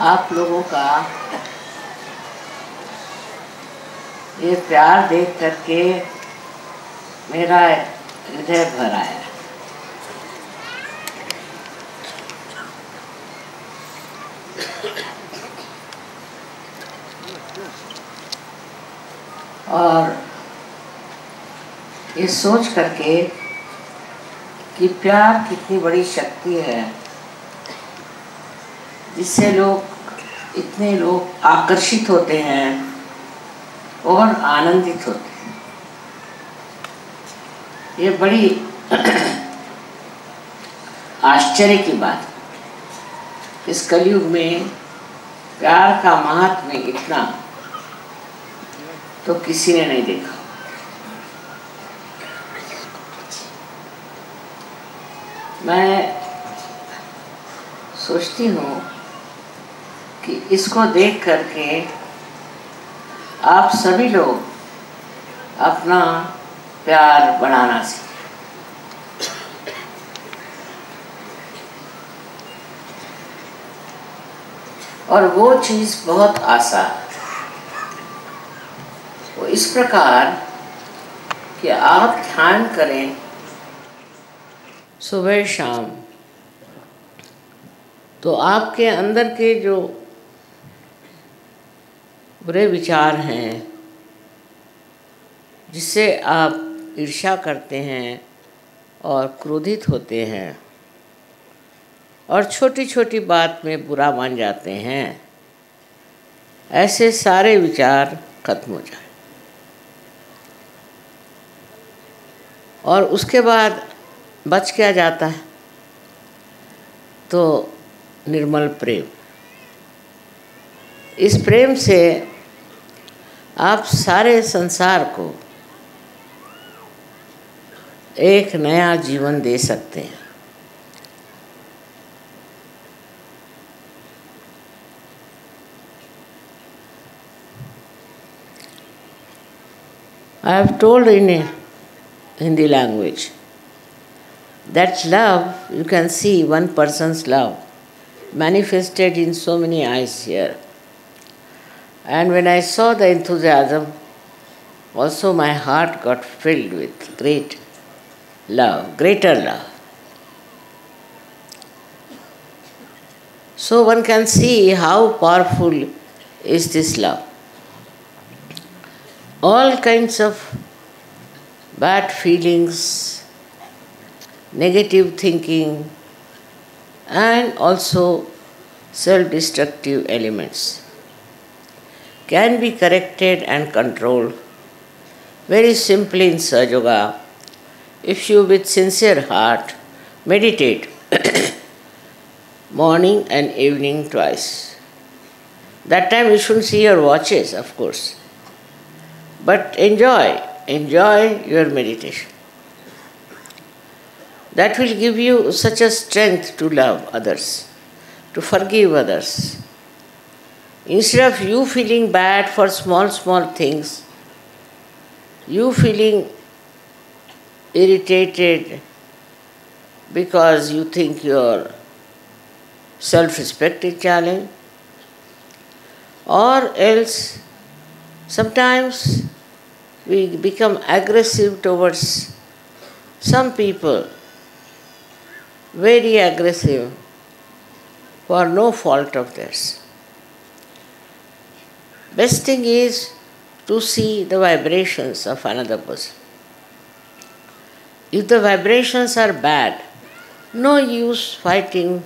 आप लोगों का ये प्यार देख करके मेरा हृदय भर आया। और ये सोच करके कि प्यार कितनी बड़ी शक्ति है, जिससे इतने लोग आकर्षित होते हैं और आनंदित होते हैं। ये बड़ी आश्चर्य की बात है। इस कलयुग में प्यार का महात्म्य इतना तो किसी ने नहीं देखा। मैं सोचती हूँ कि इसको देख करके आप सभी लोग अपना प्यार बढ़ाना सीखें। और वो चीज़ बहुत आसान है। वो इस प्रकार कि आप ध्यान करें सुबह शाम, तो आपके अंदर के जो बुरे विचार हैं, जिससे आप ईर्ष्या करते हैं और क्रोधित होते हैं और छोटी छोटी बात में बुरा मान जाते हैं, ऐसे सारे विचार खत्म हो जाए। और उसके बाद बच क्या जाता है? तो निर्मल प्रेम। इस प्रेम से आप सारे संसार को एक नया जीवन दे सकते हैं। I have told in Hindi language that love, you can see one person's love manifested in so many eyes here. And when I saw the enthusiasm, also my heart got filled with great love, greater love. So one can see how powerful is this love. All kinds of bad feelings, negative thinking, and also self-destructive elements can be corrected and controlled very simply in Sahaja Yoga if you with sincere heart meditate morning and evening twice. That time you shouldn't see your watches, of course, but enjoy your meditation. That will give you such a strength to love others, to forgive others. Instead of you feeling bad for small things, you feeling irritated because you think your self-respect is challenged, or else sometimes we become aggressive towards some people, very aggressive for no fault of theirs. Best thing is to see the vibrations of another person. If the vibrations are bad, no use fighting.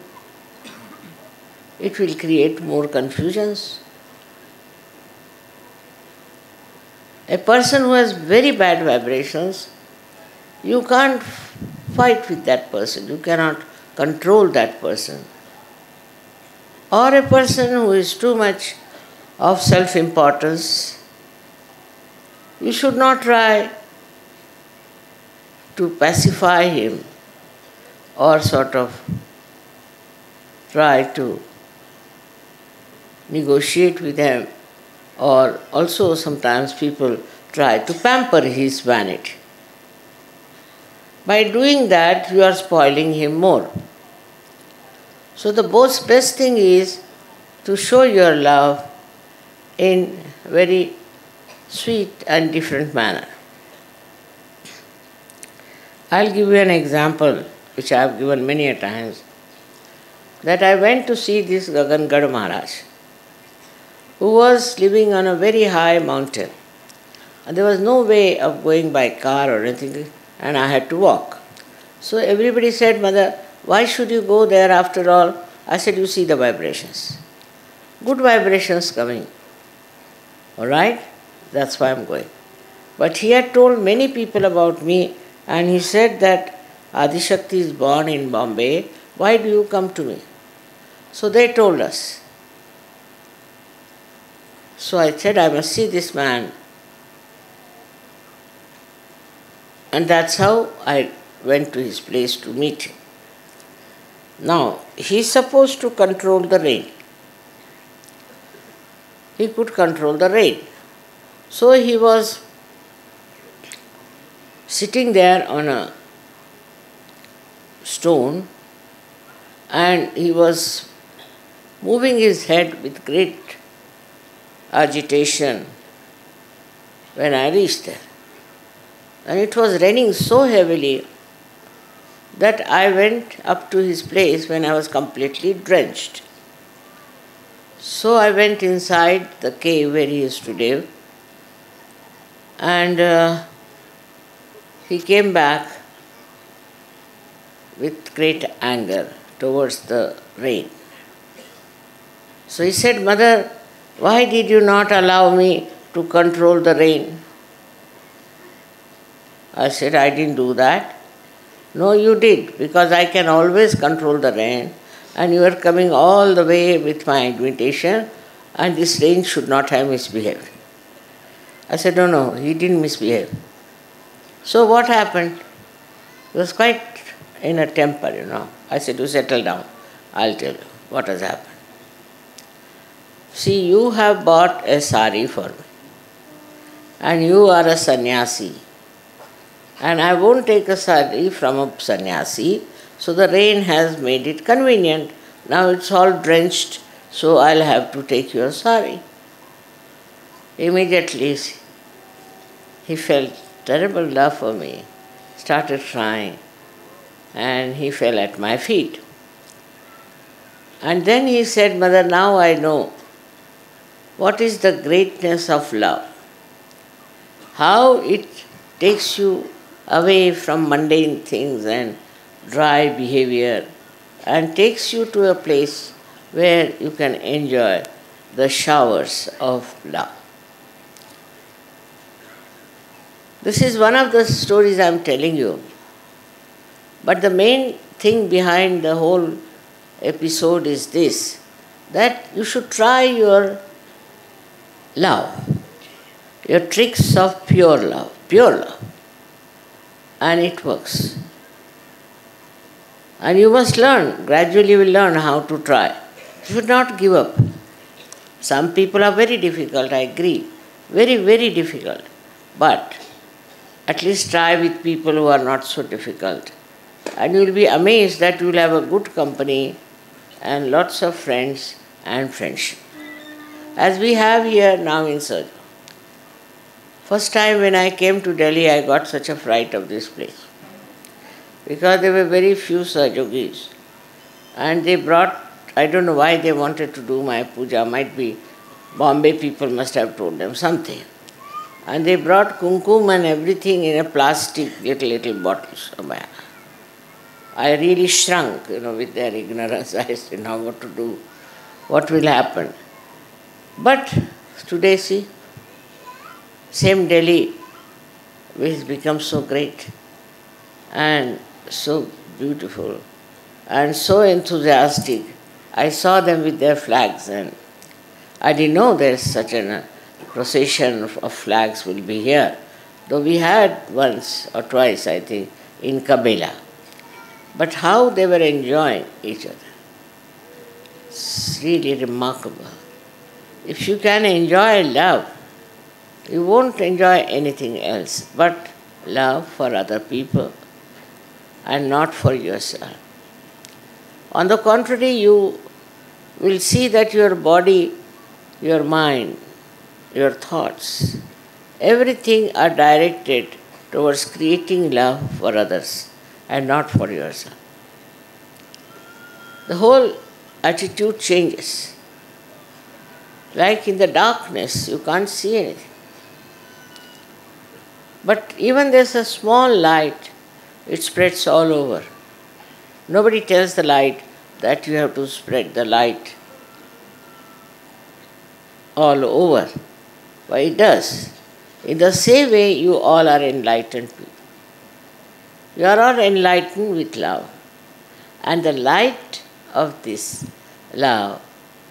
It will create more confusions. A person who has very bad vibrations, you can't fight with that person. You cannot control that person. Or a person who is too much of self-importance, you should not try to pacify him or sort of try to negotiate with him, or also sometimes people try to pamper his vanity. By doing that, you are spoiling him more. So the best thing is to show your love in very sweet and different manner. I'll give you an example, which I have given many a times, that I went to see this Gagangad Maharaj, who was living on a very high mountain. And there was no way of going by car or anything, and I had to walk. So everybody said, Mother, why should you go there after all? I said, you see the vibrations. Good vibrations coming. All right? That's why I'm going. But he had told many people about me, and he said that Adishakti is born in Bombay. Why do you come to me? So they told us. So I said, I must see this man. And that's how I went to his place to meet him. Now, he's supposed to control the rain. He could control the rain. So he was sitting there on a stone, and he was moving his head with great agitation when I reached there. And it was raining so heavily that I went up to his place when I was completely drenched. So I went inside the cave where he used to live, and he came back with great anger towards the rain. So he said, Mother, why did you not allow me to control the rain? I said, I didn't do that. No, you did, because I can always control the rain, and you are coming all the way with my invitation, and this rain should not have misbehaved. I said, no, he didn't misbehave. So what happened? He was quite in a temper, I said, you settle down. I'll tell you what has happened. See, you have bought a sari for me, and you are a sannyasi. And I won't take a sari from a sannyasi, so the rain has made it convenient. Now it's all drenched, so I'll have to take your sari. Immediately he felt terrible love for me, started crying, and he fell at my feet. And then he said, Mother, now I know what is the greatness of love, how it takes you away from mundane things and dry behavior and takes you to a place where you can enjoy the showers of love. This is one of the stories I am telling you. But the main thing behind the whole episode is this, that you should try your love, your tricks of pure love, and it works. And you must learn, gradually you will learn how to try. You should not give up. Some people are very difficult, I agree, very, very difficult. But at least try with people who are not so difficult. And you will be amazed that you will have a good company and lots of friends and friendship. As we have here now in Sajo. First time when I came to Delhi, I got such a fright of this place. Because there were very few Sajogis. And they brought, I don't know why they wanted to do my puja, might be Bombay people must have told them something. And they brought kumkum and everything in a plastic little bottles. I really shrunk, with their ignorance. I said, now what to do? What will happen? But today, see, same Delhi, which has become so great and so beautiful and so enthusiastic. I saw them with their flags, and I didn't know there's such a procession of flags will be here. Though we had once or twice, I think, in Kabela. But how they were enjoying each other. It's really remarkable. If you can enjoy love, you won't enjoy anything else but love for other people. and not for yourself. On the contrary, you will see that your body, your mind, your thoughts, everything are directed towards creating love for others and not for yourself. The whole attitude changes. Like in the darkness, you can't see anything. But even there's a small light, it spreads all over. Nobody tells the light that you have to spread the light all over. But it does. In the same way, you all are enlightened people. You are all enlightened with love. And the light of this love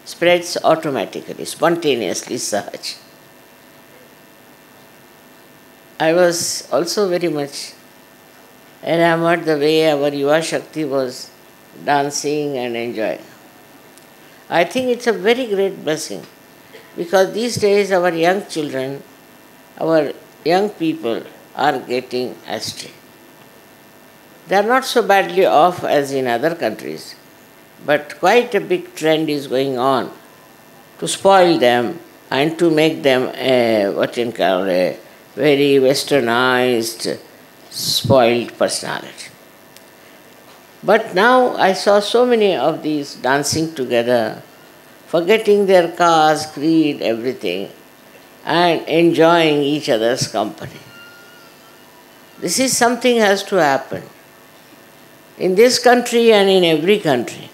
spreads automatically, spontaneously, sahaj. I was also very much enamored the way our Yuva Shakti was dancing and enjoying. I think it's a very great blessing because these days our young children, our young people are getting astray. They are not so badly off as in other countries, but quite a big trend is going on to spoil them and to make them a very westernized, spoiled personality. But now I saw so many of these dancing together, forgetting their caste, creed, everything, and enjoying each other's company. This is something has to happen in this country and in every country,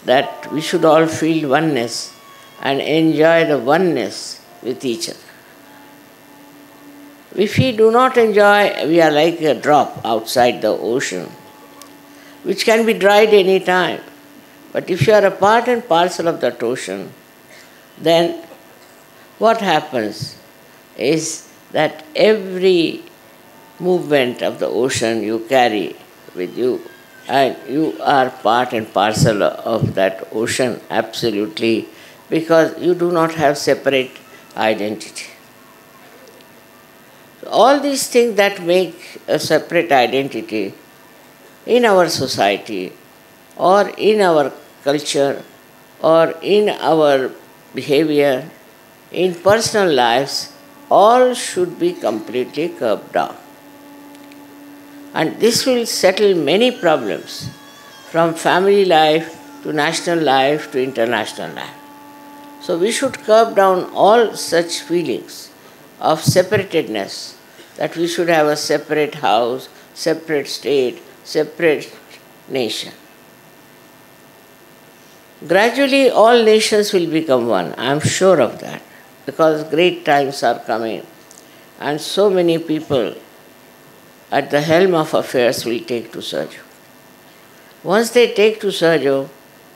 that we should all feel oneness and enjoy the oneness with each other. If we do not enjoy, we are like a drop outside the ocean, which can be dried any time. But if you are a part and parcel of that ocean, then what happens is that every movement of the ocean you carry with you, and you are part and parcel of that ocean absolutely, because you do not have separate identity. All these things that make a separate identity in our society or in our culture or in our behavior, in personal lives, all should be completely curbed down. And this will settle many problems, from family life to national life to international life. So we should curb down all such feelings of separatedness, that we should have a separate house, separate state, separate nation. Gradually all nations will become one, I am sure of that, because great times are coming and so many people at the helm of affairs will take to Sahajog. Once they take to Sahajog,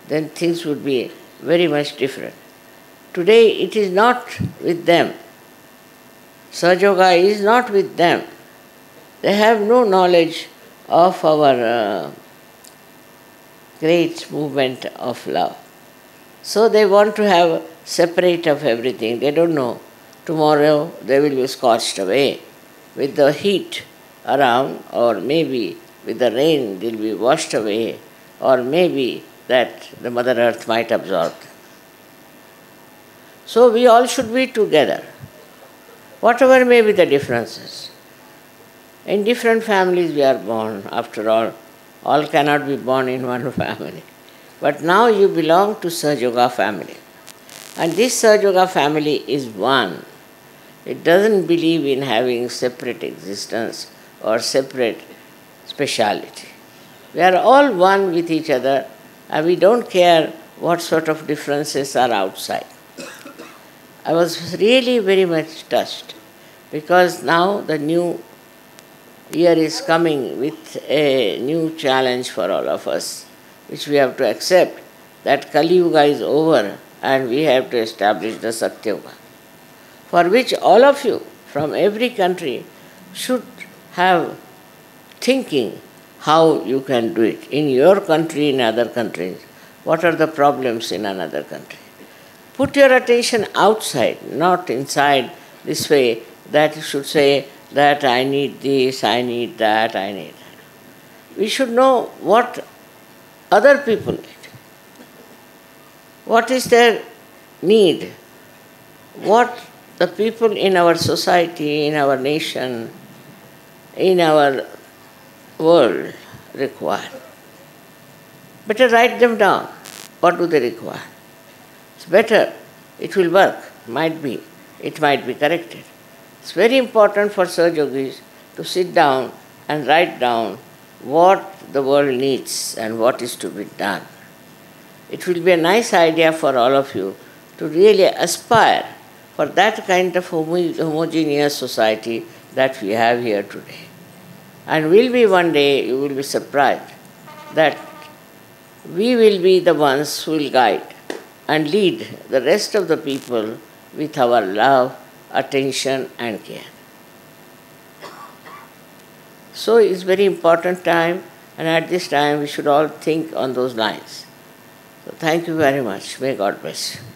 then things would be very much different. Today it is not with them. Sahajoga is not with them. They have no knowledge of our great movement of love. So they want to have separate of everything. They don't know. Tomorrow they will be scorched away with the heat around, or maybe with the rain they will be washed away, or maybe that the Mother Earth might absorb them. So we all should be together, whatever may be the differences. In different families we are born, after all cannot be born in one family. But now you belong to Sahajoga family. And this Sahajoga family is one. It doesn't believe in having separate existence or separate speciality. We are all one with each other, and we don't care what sort of differences are outside. I was really very much touched, because now the new year is coming with a new challenge for all of us, which we have to accept, that Kali Yuga is over and we have to establish the Satya Yuga, for which all of you from every country should have thinking how you can do it. In your country, in other countries, what are the problems in another country? Put your attention outside, not inside, this way that you should say that I need this, I need that, I need that. we should know what other people need. What is their need? What the people in our society, in our nation, in our world require. Better write them down. What do they require? It's better. It will work. Might be. It might be corrected. It's very important for Sahaja Yogis to sit down and write down what the world needs and what is to be done. It will be a nice idea for all of you to really aspire for that kind of homogeneous society that we have here today. And will be one day, you will be surprised that we will be the ones who will guide and lead the rest of the people with our love, attention and care. So it's very important time, and at this time we should all think on those lines. So thank you very much. May God bless you.